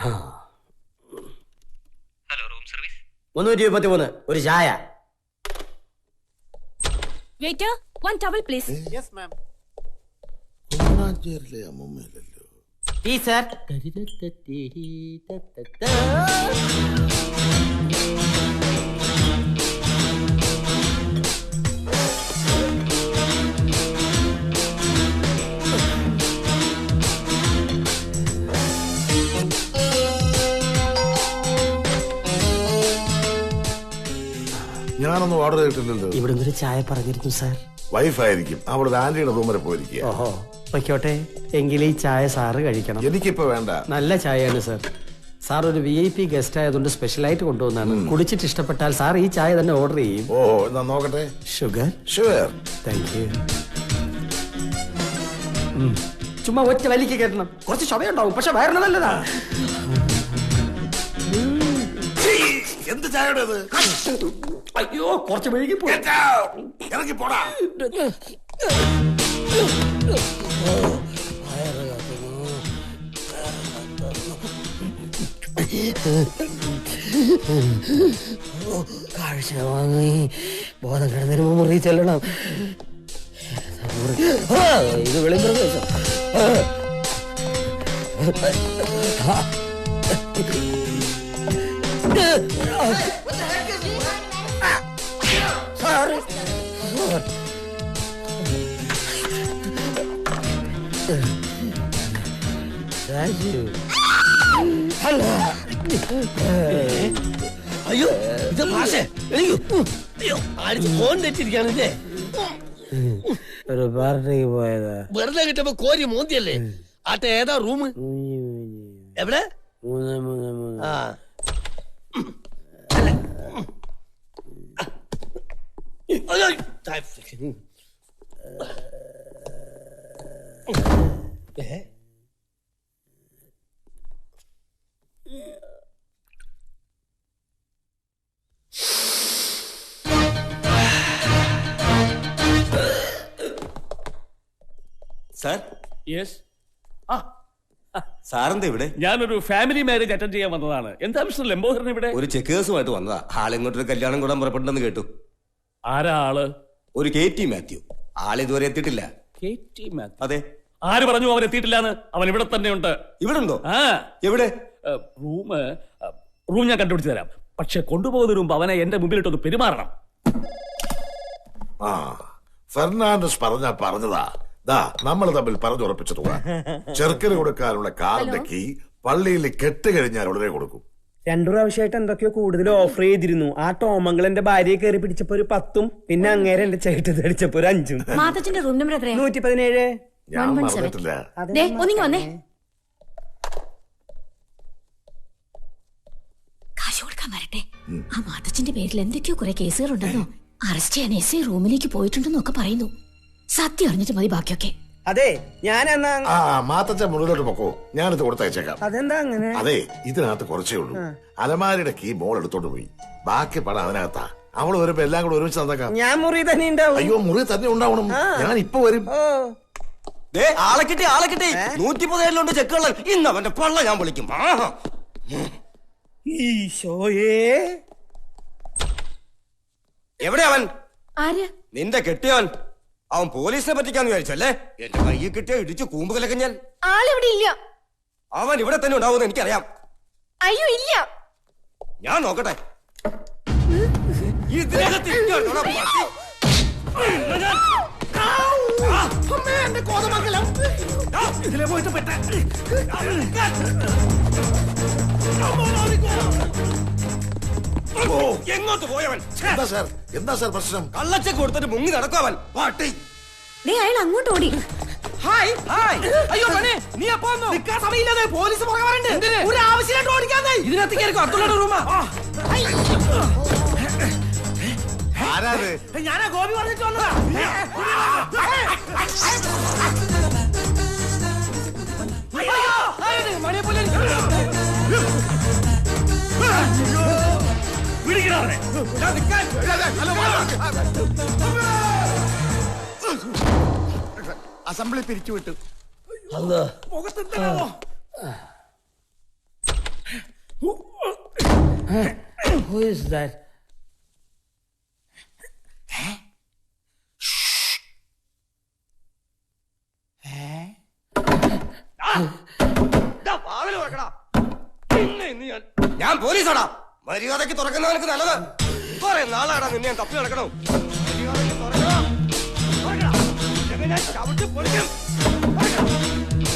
Hello, room service. 323 ഒരു ചായ. Waiter, 1 towel please. Yes ma'am. Tea sir. ഞാനൊന്നും order ചെയ്തിട്ടില്ലല്ലോ. ഇവിടെ ഒരു ചായ പറഞ്ഞിരുന്നു സാർ. വൈഫായിരിക്കും, അവിടെ ആന്റിയുടെ റൂം വരെ പോയിരിക്കുക. ഓഹോ, വയ്ക്കോട്ടെ. എങ്കിൽ ഈ ചായ സാറ് കഴിക്കണം. എനിക്കിപ്പോ വേണ്ട. നല്ല ചായയാണ് സാർ. സാർ ഒരു VIP ഗസ്റ്റ് ആയതുകൊണ്ട് സ്പെഷ്യലായിട്ട് കൊണ്ടുവന്നാണ്. കുടിച്ചിട്ട് ഇഷ്ടപ്പെട്ടാൽ സാർ ഈ ചായ തന്നെ ഓർഡർ ചെയ്യും. ഓഹോ, എന്നാ നോക്കട്ടെ. ഷുഗർ? ഷുഗർ. Thank you. ചുമ്മാ ഒറ്റ വലിക്ക് കേട്ടണം. കുറച്ച് ചുമയുണ്ടാവും, പക്ഷെ വയറിന് നല്ലതാ. എന്ത് ചായയുടെ? അയ്യോ, കുറച്ച് മെഴുകി ഇറങ്ങി പോടാ. കാഴ്ച വാങ്ങി ബോധം കിടന്നതിന് മുറി ചെല്ലണം. ഇത് വെളിമ്പ്രദേശം. അയ്യോ, ഇത് ഭാഷേ. ഫോൺ തെറ്റിരിക്കാണില്ലേ? ഒരു പാർട്ടിക്ക് പോയതാ. വെറുതെ കിട്ടുമ്പോ കോരി മോന്തിയല്ലേ. ആട്ടെ, ഏതാ റൂം? എവിടെ? 333. ആ, സാർ. യെസ്. സാറെന്താ ഇവിടെ? ഞാനൊരു ഫാമിലി മാരേജ് അറ്റൻഡ് ചെയ്യാൻ വന്നതാണ്. എന്താ മിസ്റ്റർ ലംബോദരൻ ഇവിടെ? ഒരു ചെക്കേഴ്സുമായിട്ട് വന്നതാ. ആളിങ്ങോട്ടൊരു കല്യാണം കൂടാൻ പുറപ്പെട്ടെന്ന് കേട്ടു. ആരാ ആള്? ഒരു KT മാത്യു. ആളിതുവരെ എത്തിയിട്ടില്ല. KT മാത്യു? അതെ. ആര് പറഞ്ഞു അവൻ എത്തിയിട്ടില്ലാന്ന്? അവൻ ഇവിടെ തന്നെ ഉണ്ട്. ഇവിടെ ഉണ്ടോ? ആ. എവിടെ? റൂം ഞാൻ കണ്ടുപിടിച്ച് തരാം. പക്ഷെ കൊണ്ടുപോകുന്നതിന് മുമ്പ് അവനെ എന്റെ മുമ്പിലിട്ടൊന്ന് പെരുമാറണം. ഫെർണാണ്ടസ് പറഞ്ഞതാ. നമ്മൾ തമ്മിൽ പറഞ്ഞുറപ്പിച്ച തുക. ചെറുക്കന് കൊടുക്കാനുള്ള കാറിന്റെ കീ പള്ളിയിൽ കെട്ട് കഴിഞ്ഞാൽ ഉടനെ കൊടുക്കും. 2 പ്രാവശ്യമായിട്ട് എന്തൊക്കെയോ കൂടുതൽ ഓഫർ ചെയ്തിരുന്നു. ആ ടോമംഗൾ എന്റെ ഭാര്യയെ കയറി പിടിച്ചപ്പോ ഒരു 10ഉം പിന്നെ അങ്ങേരെ എന്റെ ചേട്ടത് അടിച്ചപ്പോ ഒരു 5ഉം. മാതച്ചന്റെ റൂം നമ്പർ എത്രയാ? 117. ഞാൻ മറന്നിട്ടില്ല. ഒന്നിങ്ങി വന്നേ. കാശ് കൊടുക്കാൻ വരട്ടെ. ആ മാതച്ചന്റെ പേരിൽ എന്തൊക്കെയോ കുറെ കേസുകളുണ്ടെന്നോ അറസ്റ്റ് ചെയ്യാൻ SI റൂമിലേക്ക് പോയിട്ടുണ്ടെന്നൊക്കെ പറയുന്നു. സത്യം അറിഞ്ഞിട്ട് മതി ബാക്കിയൊക്കെ. അതെ, ഞാൻ മാത്തച്ഛൻ മുകളിലോട്ട് പൊക്കോ, ഞാനിത് കൊടുത്തയച്ചേക്കാം. അതെന്താ അങ്ങനെ? അതെ, ഇതിനകത്ത് കുറച്ചേ ഉള്ളൂ. അലമാരിയുടെ കീ മോൾ എടുത്തോണ്ട് പോയി. ബാക്കി പണം അതിനകത്താ. അവള് വരുമ്പോ എല്ലാം കൂടെ ഒരുമിച്ച് തന്നേക്കാം. ഞാൻ മുറി തന്നെ ഉണ്ടാവും. അയ്യോ, മുറി തന്നെ ഉണ്ടാവണം. ഞാൻ ഇപ്പൊ വരും. ആളെ കിട്ടി, ആളെ കിട്ടി. 117 ചെക്കുള്ള ഇന്ന് അവന്റെ പള്ള ഞാൻ വിളിക്കും. ഈശോയേ, എവിടെ അവൻ? ആര്? നിന്റെ കെട്ടിയവൻ. അവൻ പോലീസിനെ പറ്റിക്കാന്ന് വിചാരിച്ചല്ലേ? എന്റെ കയ്യിൽ കിട്ടിയ ഇടിച്ച് കൂമ്പ് കലക്ക ഞാൻ. ആളിവിടെ ഇല്ല. അവൻ ഇവിടെ തന്നെ ഉണ്ടാവുമെന്ന് എനിക്കറിയാം. അയ്യോ, ഇല്ല. ഞാൻ നോക്കട്ടെ. ഇതിലെ പോയിട്ട് പെട്ട എങ്ങോട്ട് പോയവൻ? എന്താ സാർ പ്രശ്നം? കള്ളച്ചക്ക് കൊടുത്തിട്ട് മുങ്ങി നടക്കവൻ. പാട്ടി അയാൾ അങ്ങോട്ട് ഓടി. Hi hi. അയ്യോ പണേ, നീ അപ്പോ നിൽക്കാൻ സമയമില്ലാതെ പോലീസ് പുറകെ ഒരു ആവശ്യമായിട്ട് ഓടിക്കാതെ. ഇതിനകത്ത് കയറിക്കോ. അബ്ദുള്ളയുടെ റൂമാ. ആരാത്? ഞാനാ ഗോപി പറഞ്ഞിട്ട് വന്നതാ. മണിയെ പോലെ അസംബ്ലി പിരിച്ചുവിട്ടു. is that? ഞാൻ പോലീസാടാ. മര്യാദക്ക് തുറക്കുന്നവനക്ക് നല്ലത്. കുറെ നാളാടാ നിന്നെ ഞാൻ തപ്പി നടക്കണം. മര്യാദയ്ക്ക് തുറക്കണം. തുറക്കണം. ഇല്ലെങ്കിൽ ഞാൻ ചവിട്ടി പൊളിക്കും. തുറക്കണം.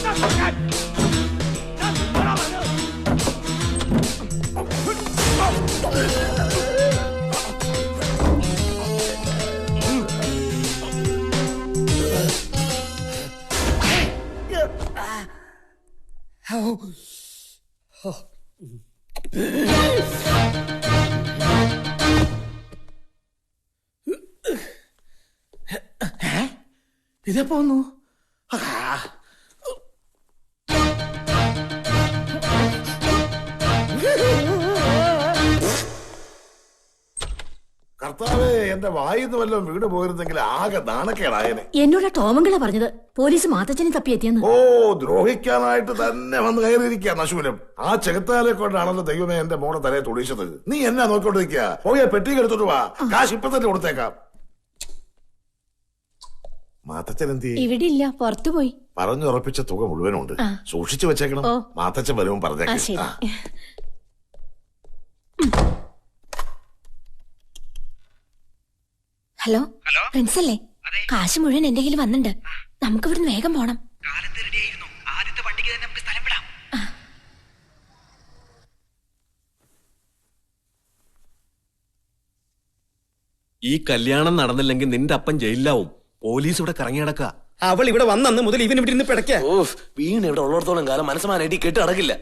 ഞാൻ തുറക്കാൻ. ഞാൻ തുറക്കാൻ പറഞ്ഞു. ഇതെപ്പോ വന്നു? കർത്താവേ, എന്റെ വായിന്ന് വല്ലതും വീട് പോയിരുന്നെങ്കിൽ ആകെ നാണക്കേടായനെ. എന്നോട് ടോമങ്കിള പറഞ്ഞത് പോലീസ് മാത്തച്ഛനെ തപ്പിയെത്തിയെന്ന്. ഓ, ദ്രോഹിക്കാനായിട്ട് തന്നെ വന്ന് കയറിയിരിക്കുക നശൂലം. ആ ചെകുത്താലെ കൊണ്ടാണല്ലോ ദൈവമേ എന്റെ മോളെ തലയെ തുടിച്ചത്. നീ എന്നാ നോക്കിക്കൊണ്ടിരിക്കുക? പോയ പെട്ടി എടുത്തോട്ട് വാ, കാശ് ഇപ്പൊ തന്നെ കൊടുത്തേക്കാം. മാത്തച്ഛൻ എന്തി? ഇവിടെ ഇല്ല, പുറത്തു പോയി. പറഞ്ഞുറപ്പിച്ച തുക മുഴുവനുണ്ട്, സൂക്ഷിച്ചു വെച്ചേക്കണം. മാത്തച്ഛൻ വരുമ്പോൾ പറഞ്ഞേക്കാം. ഹലോ, പ്രിൻസ് അല്ലേ? കാശ് മുഴുവൻ എന്റെ കയ്യിൽ വന്നിട്ടുണ്ട്. നമുക്ക് ഇവിടുന്ന് വേഗം പോണം. ഈ കല്യാണം നടന്നില്ലെങ്കിൽ നിന്റെ അപ്പൻ ജയിലിലാവും. പോലീസ് ഇവിടെ കറങ്ങി നടക്ക. അവൾ ഇവിടെ വന്നു മുതൽ ഇവൻ ഇവിടെ ഇരുന്ന് പിടയ്ക്ക. വീണ് ഇവിടെ ഉള്ളിടത്തോളം കാലം മനസ്സമാനായിട്ട് കെട്ട് അടക്കില്ല.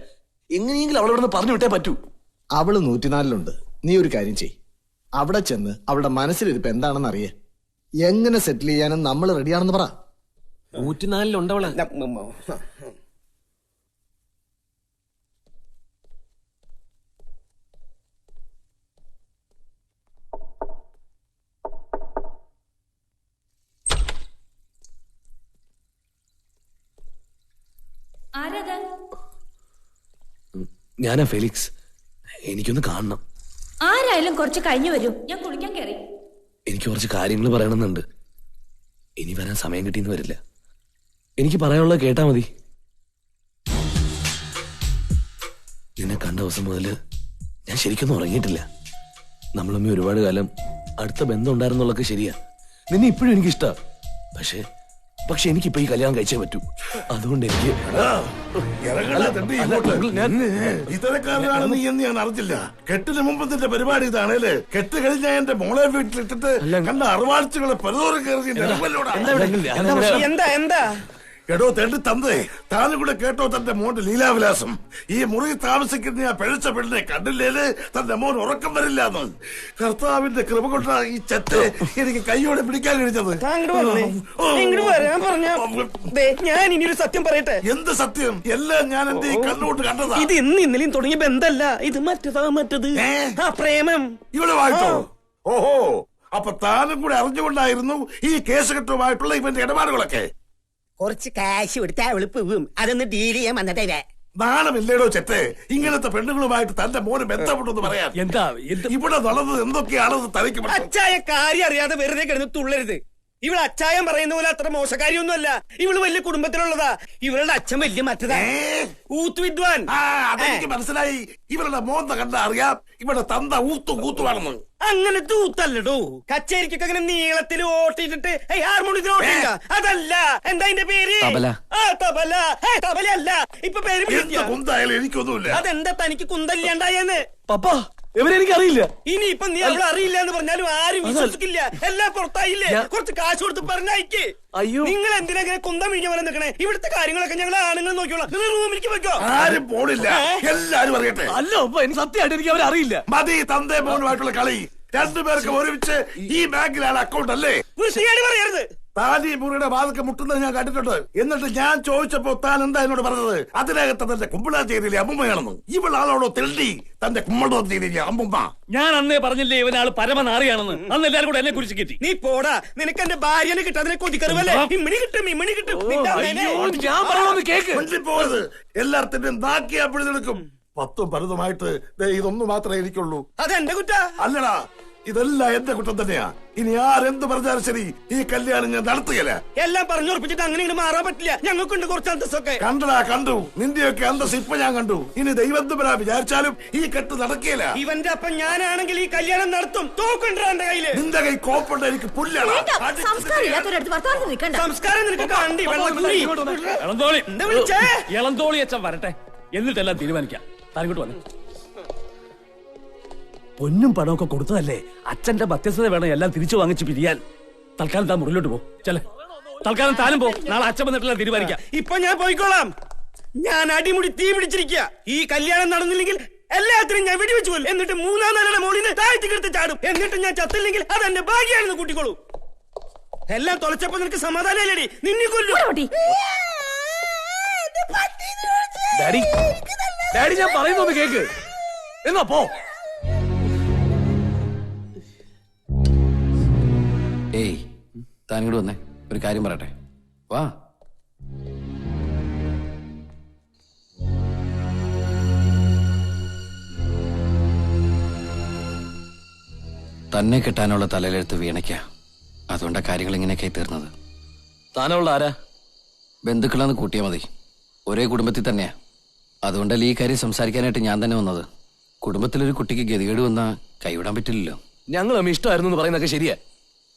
എങ്ങനെയെങ്കിലും അവളെ ഇവിടെ പറഞ്ഞു വിട്ടേ പറ്റൂ. അവള് 104 നീ ഒരു കാര്യം ചെയ്, അവിടെ ചെന്ന് അവളുടെ മനസ്സിലിരിപ്പ് എന്താണെന്ന് അറിയേ. എങ്ങനെ സെറ്റിൽ ചെയ്യാനും നമ്മൾ റെഡിയാണെന്ന് പറ. 104 ഞാനാ ഫെലിക്സ്. എനിക്കൊന്ന് കാണണം. ആരായാലും കുറച്ച് കഴിഞ്ഞു വരൂ, ഞാൻ കുളിക്കാൻ കയറി. എനിക്ക് കുറച്ച് കാര്യങ്ങൾ പറയണമെന്നുണ്ട്. ഇനി വരാൻ സമയം കിട്ടിയെന്ന് വരില്ല. എനിക്ക് പറയാനുള്ളത് കേട്ടാ മതി. നിന്നെ കണ്ട ദിവസം മുതല് ഞാൻ ശരിക്കൊന്നും ഉറങ്ങിയിട്ടില്ല. നമ്മളമ്മ ഒരുപാട് കാലം അടുത്ത ബന്ധം ഉണ്ടായിരുന്നുള്ളതൊക്കെ ശരിയാ. നിന്നെ ഇപ്പോഴും എനിക്കിഷ്ടാ. പക്ഷെ എനിക്കിപ്പോ ഈ കല്യാണം കഴിച്ചേ പറ്റൂ. അതുകൊണ്ട് എനിക്ക് ഇത്തരക്കാരനാണ് നീ എന്ന് ഞാൻ അറിഞ്ഞില്ല. കെട്ടിന് മുമ്പ് നിന്റെ പരിപാടി ഇതാണല്ലേ? കെട്ട് കഴിഞ്ഞ എന്റെ മോളെ വീട്ടിലിട്ടിട്ട് കണ്ട അറുവാഴ്ചകളെ പലതോറും കയറി. എന്താ എടോ തെണ്ടി തന്നേ, താനും കൂടെ കേട്ടോ തന്റെ മോന്റെ ലീലാവിലാസം. ഈ മുറി താമസിക്കുന്ന ആ പിഴച്ച പെണ്ണിനെ കണ്ടില്ലേല് തന്റെ മോൻ ഉറക്കം വരില്ലാന്ന്. കർത്താവിന്റെ കൃപ കൊണ്ടാണ് ഈ ചെത്ത് എനിക്ക് കൈയോടെ പിടിക്കാൻ കഴിഞ്ഞത്. ഞാൻ ഇനിയൊരു സത്യം പറയട്ടെ. എന്ത് സത്യം? എല്ലാം ഞാൻ എന്റെ ഈ കണ്ണുകൊണ്ട് കണ്ടതാ. ഇത് ഇന്നലെയും തുടങ്ങിയ ബന്ധമല്ല, ഇത് മറ്റത് ആ പ്രേമം. ഇവിടെ വായിച്ചോ? ഓഹോ, അപ്പൊ താനും കൂടെ അറിഞ്ഞുകൊണ്ടായിരുന്നു ഈ കേസ് കെട്ടുമായിട്ടുള്ള ഇവന്റെ ഇടപാടുകളൊക്കെ. കുറച്ച് കാശ് കൊടുത്താ എളുപ്പം അതൊന്ന് ഡീൽ ചെയ്യാൻ വന്നതേ. നാണമില്ലേടോ ചെത്തെ ഇങ്ങനത്തെ പെണ്ണുങ്ങളുമായിട്ട് തന്റെ മോന് ബന്ധപ്പെട്ടെന്ന് പറയാൻ? ഇവിടെ നടന്നത് എന്തൊക്കെയാണെന്ന് തനിക്ക് അച്ചായ കാര്യം അറിയാതെ വെറുതെ കിടന്ന് തുള്ളരുത്. ഇവള് അച്ചായം പറയുന്ന പോലെ അത്ര മോശക്കാരിയൊന്നുമല്ല. ഇവള് വലിയ കുടുംബത്തിലുള്ളതാ. ഇവളുടെ അച്ഛൻ വലിയ മറ്റതാ, ഊത്ത് വിദ്വാൻ. അതെനിക്ക് മനസ്സിലായി. ഇവരുടെ മോന്ത കണ്ട അറിയാം ഇവിടെ തന്ത ഊത്തുവാണെന്ന്. അങ്ങനത്തെ ഊത്തല്ലടോ. കച്ചേരിക്കൊക്കെ അങ്ങനെ നീളത്തിൽ ഓട്ടിട്ടിട്ട് ഹാർമോണിയത്തിൽ ഓട്ടില്ല, അതല്ല. എന്താ അതിന്റെ പേര്? തബല. തബലയല്ല, ഇപ്പൊ പേര് കുന്തായാലും എനിക്കൊന്നുമില്ല. അതെന്താ തനിക്ക് കുന്തല്ലാണ്ടായെന്ന്? പപ്പാ, ഇവരെനിക്കറിയില്ല. ഇനിയിപ്പൊ നീ അവളെ അറിയില്ല എന്ന് പറഞ്ഞാലും ആരും വിശ്വസിക്കില്ല. എല്ലാം പുറത്തായില്ലേ? കുറച്ച് കാശ് കൊടുത്ത് പറഞ്ഞയക്ക്. അയ്യോ, നിങ്ങൾ എന്തിനാ കുന്തം വീഴ പോലെ നിൽക്കണേ? ഇവിടുത്തെ കാര്യങ്ങളൊക്കെ ഞങ്ങൾ ആണുങ്ങൾ നോക്കിയോളാം. നിങ്ങൾ റൂമിലേക്ക് വെക്കോ. ആരും പോണില്ല, എല്ലാരും അറിയട്ടെ. അല്ല എനിക്ക് സത്യമായിട്ട് എനിക്ക് അവരെ അറിയില്ല. മതി തന്തേ മോനുമായിട്ടുള്ള കളി. രണ്ടുപേർക്ക് ഒരുമിച്ച് ഈ ബാങ്കിലാണ് അക്കൗണ്ട് അല്ലേ? പറയരുത്. താൻ ഈ മുറിയുടെ വാതൊക്കെ മുട്ടുന്നത് ഞാൻ കണ്ടിട്ടുണ്ട്. എന്നിട്ട് ഞാൻ ചോദിച്ചപ്പോ താൻ എന്താ എന്നോട് പറഞ്ഞത്? അതിനകത്ത് തന്റെ കുമ്പളാഞ്ചേരിയിലെ അമ്മുമ്മയാണെന്ന്. ഇവളാളോടോ തെണ്ടി തന്റെ കുമ്പളാഞ്ചേരിയിലെ അമ്മുമ്മ. ഞാൻ അന്നേ പറഞ്ഞില്ലേ ഇവനാള് പരമനാറിയാണെന്ന്. അന്ന് എല്ലാരും കൂടെ എന്നെ കുറിച്ച് കിട്ടി. നീ പോടാ, നിനക്ക് എന്റെ ഭാര്യനെ കിട്ടാതിനെ കൊതിക്കറിവല്ലേ? ഇമ്മണി കിട്ടും. ഞാൻ പറയണമെന്ന് കേക്ക്. പോയത് എല്ലാത്തിനും നാക്കിയാ പിടിച്ചെടുക്കും. 10ഉം 12ഉമായിട്ട് ഇതൊന്നു മാത്രമേ എനിക്കുള്ളൂ. അതെന്റെ കുറ്റ അല്ലടാ, ഇതെല്ലാം എന്റെ കുറ്റം തന്നെയാ. ഇനി ആരെന്ത് പറഞ്ഞാലും ശരി, ഈ കല്യാണം ഞാൻ നടത്തുകയില്ല. എല്ലാം പറഞ്ഞുറപ്പിച്ചിട്ട് അങ്ങനെ ഇങ്ങനെ മാറാൻ പറ്റില്ല. ഞങ്ങൾക്കുണ്ട് കുറച്ച് അന്തസ്സൊക്കെ. കണ്ടടാ, കണ്ടു. നിന്റെയൊക്കെ അന്തസ് ഇപ്പൊ ഞാൻ കണ്ടു. ഇനി ദൈവം തമ്പുരാൻ വിചാരിച്ചാലും ഈ കെട്ട് നടക്കുകയില്ല. ഇവന്റെ അപ്പം ഞാനാണെങ്കിൽ ഈ കല്യാണം നടത്തും. തോക്കുണ്ടാ എന്റെ കയ്യില്. നിന്റെ കൈ കോപ്പുണ്ട്, എനിക്ക് പുല്ലാണ്. സംസ്കാരം നിനക്ക് കണ്ടി വെള്ളക്കുഴി. എന്താ വിളിച്ചേ? ഇളന്തോളി അച്ഛൻ വരട്ടെ, എന്നിട്ടെല്ലാം തീരുമാനിക്കാം. താനിങ്ങോട്ട് വന്നു. പൊന്നും പണമൊക്കെ കൊടുത്തതല്ലേ, അച്ഛന്റെ മധ്യസ്ഥത വേണം എല്ലാം തിരിച്ചു വാങ്ങിച്ച് പിരിയാൻ. തൽക്കാലം താൻ മുറിലോട്ട് പോ. ചെല തൽക്കാലം താനും പോ. നാളെ അച്ഛൻ വന്നിട്ടെല്ലാം തീരുമാനിക്കാം. ഇപ്പൊ ഞാൻ പോയിക്കോളാം. ഞാൻ അടിമുടി തീ പിടിച്ചിരിക്കുക. ഈ കല്യാണം നടന്നില്ലെങ്കിൽ എല്ലാത്തിനും ഞാൻ വെടിവെച്ചു പോലും. എന്നിട്ട് 3-ാം നിലയുടെ മോളിന് താഴ്ത്തി കിടത്ത് ചാടും. എന്നിട്ട് ഞാൻ ചത്തില്ലെങ്കിൽ അതെന്റെ ഭാഗ്യാണെന്ന് കൂട്ടിക്കോളൂ. എല്ലാം തുളച്ചപ്പോ നിനക്ക് സമാധാനമല്ലേടി? നിന്നെ കൊല്ലു. ഡാഡി, ഡാഡി ഞാൻ പറയുന്നൊന്ന് കേക്ക്. എന്നാ പോ. ഏയ്, താനിങ്ങോട്ട് വന്നേ, ഒരു കാര്യം പറയട്ടെ. വാ. തന്നെ കിട്ടാനുള്ള തലയിലെടുത്ത് വീണയ്ക്ക. അതുകൊണ്ടാ കാര്യങ്ങൾ ഇങ്ങനെയൊക്കെ തീർന്നത്. താനുള്ള ആരാ? ബന്ധുക്കളെന്ന് കൂട്ടിയാൽ മതി. ഒരേ കുടുംബത്തിൽ തന്നെയാ. അതുകൊണ്ടല്ലേ ഈ കാര്യം സംസാരിക്കാനായിട്ട് ഞാൻ തന്നെ വന്നത്. കുടുംബത്തിലൊരു കുട്ടിക്ക് ഗതികേട് വന്നാ കൈവിടാൻ പറ്റില്ലല്ലോ. ഞങ്ങൾ അമ്മ ഇഷ്ടമായിരുന്നു എന്ന് പറയുന്നതൊക്കെ ശരിയാ.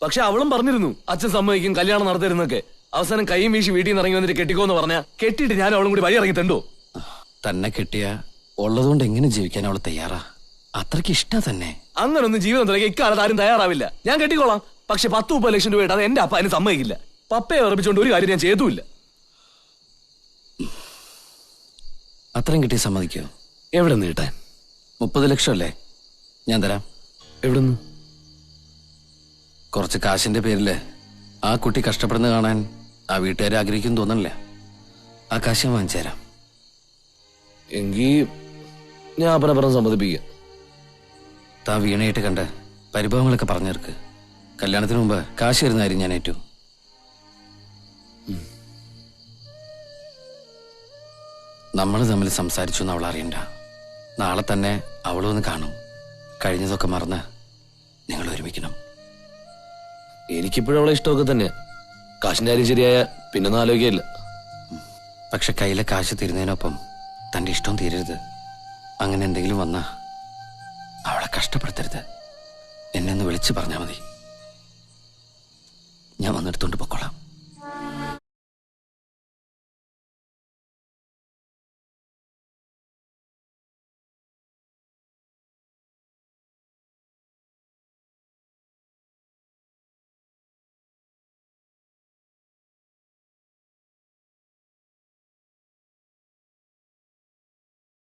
പക്ഷെ അവളും പറഞ്ഞിരുന്നു അച്ഛൻ സമ്മതിക്കും, കല്യാണം നടത്തരുന്നൊക്കെ. അവസാനം കൈയും വീശി വീട്ടിൽ നിന്ന് ഇറങ്ങി വന്നിട്ട് കെട്ടിക്കോന്ന് പറഞ്ഞാ കെട്ടിയിട്ട് ഞാൻ അവളും കൂടി വഴി ഇറങ്ങി തണ്ടോ? തന്നെ കെട്ടിയ ഉള്ളതുകൊണ്ട് എങ്ങനെ ജീവിക്കാൻ അവൾ തയ്യാറാ? അത്രയ്ക്ക് ഇഷ്ടാ തന്നെ. അങ്ങനൊന്നും ജീവിതം തുടങ്ങി ഇക്കാലത്ത് ആരും തയ്യാറാവില്ല. ഞാൻ കെട്ടിക്കോളാം, പക്ഷെ 10-30 ലക്ഷം രൂപ അത് എന്റെ അപ്പ അതിന് സമ്മതിക്കില്ല. പപ്പയെ ഉറപ്പിച്ചുകൊണ്ട് ഒരു കാര്യം ഞാൻ ചെയ്തുമില്ല. അത്രയും കിട്ടിയ സമ്മതിക്കോ? എവിടെ നിന്ന് കിട്ടാൻ? 30 ലക്ഷം അല്ലേ? ഞാൻ തരാം. എവിടെ നിന്ന്? കുറച്ച് കാശിന്റെ പേരില് ആ കുട്ടി കഷ്ടപ്പെടുന്ന കാണാൻ ആ വീട്ടുകാരെ ആഗ്രഹിക്കും തോന്നണില്ല. ആ കാശ് വാങ്ങിച്ചു തരാം. എങ്കിൽ ഞാൻ അപ്പനപ്പുറം സമ്മതിപ്പിക്കുക. താൻ വീണയായിട്ട് കണ്ട് പരിഭവങ്ങളൊക്കെ പറഞ്ഞു തീർക്ക്. കല്യാണത്തിന് മുമ്പ് കാശ് തരുന്ന കാര്യം ഞാൻ ഏറ്റു. നമ്മൾ തമ്മിൽ സംസാരിച്ചു എന്ന് അവൾ അറിയണ്ട. നാളെ തന്നെ അവളൊന്ന് കാണും. കഴിഞ്ഞതൊക്കെ മറന്ന് നിങ്ങൾ ഒരുമിക്കണം. എനിക്കിപ്പോഴും അവളെ ഇഷ്ടമൊക്കെ തന്നെ. കാശിന്റെ കാര്യം ശരിയായ പിന്നൊന്നും ആലോചിക്കില്ല. പക്ഷെ കയ്യിലെ കാശ് തീരുന്നതിനൊപ്പം തന്റെ ഇഷ്ടം തീരരുത്. അങ്ങനെ എന്തെങ്കിലും വന്നാ അവളെ കഷ്ടപ്പെടുത്തരുത്. എന്നെ ഒന്ന് വിളിച്ചു പറഞ്ഞാൽ മതി. ഞാൻ വന്നെടുത്തോണ്ട് പൊക്കോളാം.